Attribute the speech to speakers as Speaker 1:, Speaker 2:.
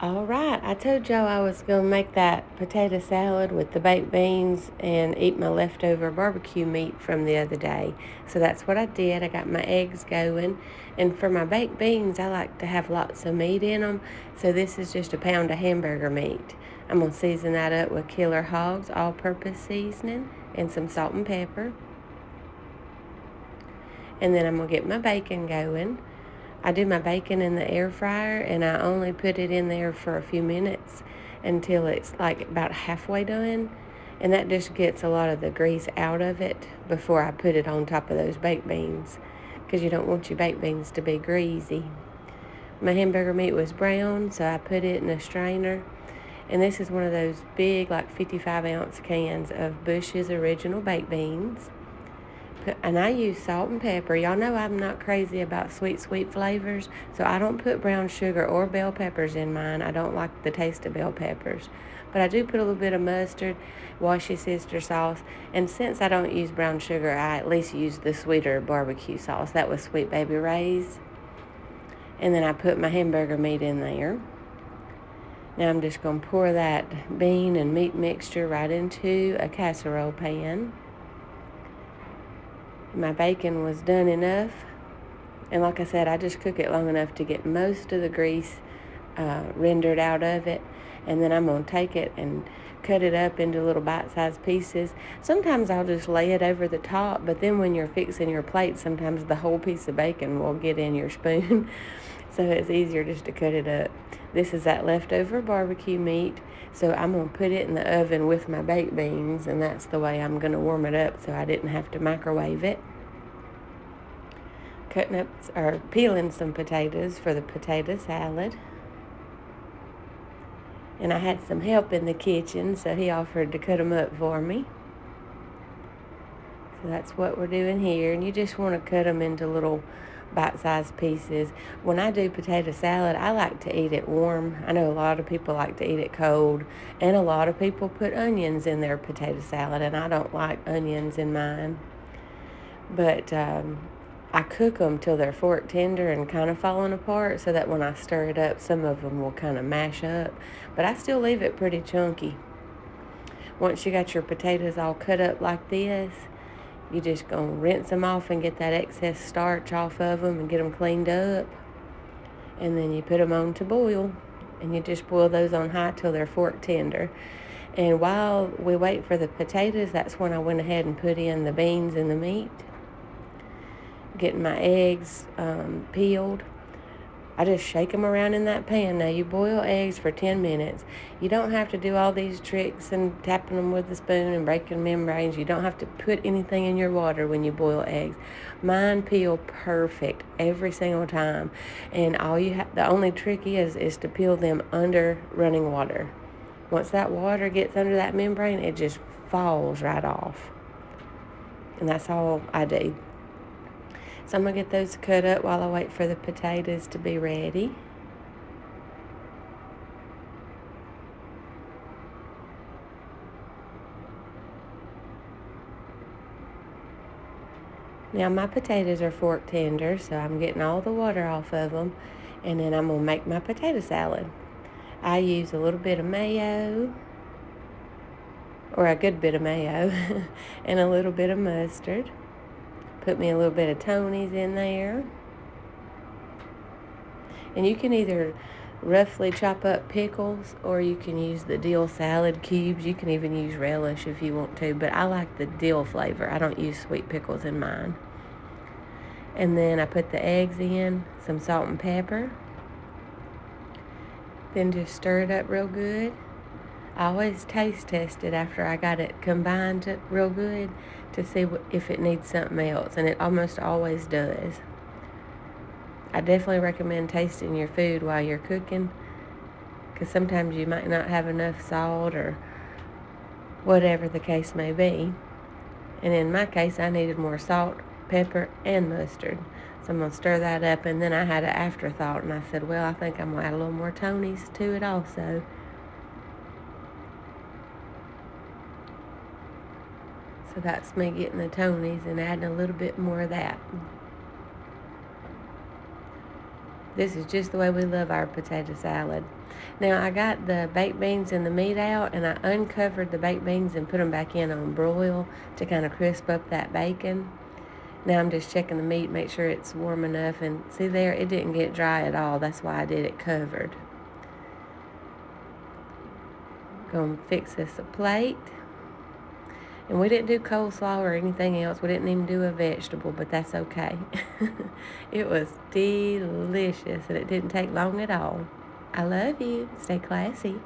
Speaker 1: All right, I told y'all I was going to make that potato salad with the baked beans and eat my leftover barbecue meat from the other day. So that's what I did. I got my eggs going. And for my baked beans, I like to have lots of meat in them. So this is just a pound of hamburger meat. I'm going to season that up with Killer Hogs all-purpose seasoning and some salt and pepper. And then I'm going to get my bacon going. I do my bacon in the air fryer, and I only put it in there for a few minutes until it's like about halfway done. And that just gets a lot of the grease out of it before I put it on top of those baked beans, because you don't want your baked beans to be greasy. My hamburger meat was brown, so I put it in a strainer. And this is one of those big, like 55-ounce cans of Bush's Original Baked Beans. And I use salt and pepper. Y'all know I'm not crazy about sweet flavors, so I don't put brown sugar or bell peppers in mine. I don't like the taste of bell peppers. But I do put a little bit of mustard, Worcestershire sauce, and since I don't use brown sugar, I at least use the sweeter barbecue sauce. That was Sweet Baby Ray's. And then I put my hamburger meat in there. Now I'm just going to pour that bean and meat mixture right into a casserole pan. My bacon was done enough, and like I said, I just cook it long enough to get most of the grease rendered out of it, and then I'm going to take it and cut it up into little bite-sized pieces. Sometimes I'll just lay it over the top, but then when you're fixing your plate, sometimes the whole piece of bacon will get in your spoon, so it's easier just to cut it up. This is that leftover barbecue meat, so I'm going to put it in the oven with my baked beans, and that's the way I'm going to warm it up so I didn't have to microwave it. Cutting up or peeling some potatoes for the potato salad. And I had some help in the kitchen, so he offered to cut them up for me. So that's what we're doing here. And you just want to cut them into little bite-sized pieces. When I do potato salad, I like to eat it warm. I know a lot of people like to eat it cold, and a lot of people put onions in their potato salad, and I don't like onions in mine. But I cook them till they're fork tender and kind of falling apart, so that when I stir it up, some of them will kind of mash up. But I still leave it pretty chunky. Once you got your potatoes all cut up like this, you just gonna rinse them off and get that excess starch off of them and get them cleaned up. And then you put them on to boil, and you just boil those on high till they're fork tender. And while we wait for the potatoes, that's when I went ahead and put in the beans and the meat. Getting my eggs peeled. I just shake them around in that pan. Now, you boil eggs for 10 minutes. You don't have to do all these tricks and tapping them with a spoon and breaking membranes. You don't have to put anything in your water when you boil eggs. Mine peel perfect every single time. And the only trick is to peel them under running water. Once that water gets under that membrane, it just falls right off. And that's all I do. So I'm going to get those cut up while I wait for the potatoes to be ready. Now my potatoes are fork tender, so I'm getting all the water off of them, and then I'm going to make my potato salad. I use a little bit of mayo, or a good bit of mayo, and a little bit of mustard. Put me a little bit of Tony's in there. And you can either roughly chop up pickles, or you can use the dill salad cubes. You can even use relish if you want to, but I like the dill flavor. I don't use sweet pickles in mine. And then I put the eggs in, some salt and pepper. Then just stir it up real good. I always taste test it after I got it combined real good to see if it needs something else, and it almost always does. I definitely recommend tasting your food while you're cooking, because sometimes you might not have enough salt or whatever the case may be. And in my case, I needed more salt, pepper, and mustard. So I'm going to stir that up, and then I had an afterthought, and I said, well, I think I'm going to add a little more Tony's to it also. So that's me getting the Tony's and adding a little bit more of that. This is just the way we love our potato salad. Now, I got the baked beans and the meat out, and I uncovered the baked beans and put them back in on broil to kind of crisp up that bacon. Now I'm just checking the meat, make sure it's warm enough, and see there, it didn't get dry at all. That's why I did it covered. Gonna fix this a plate. And we didn't do coleslaw or anything else. We didn't even do a vegetable, but that's okay. It was delicious, and it didn't take long at all. I love you. Stay classy.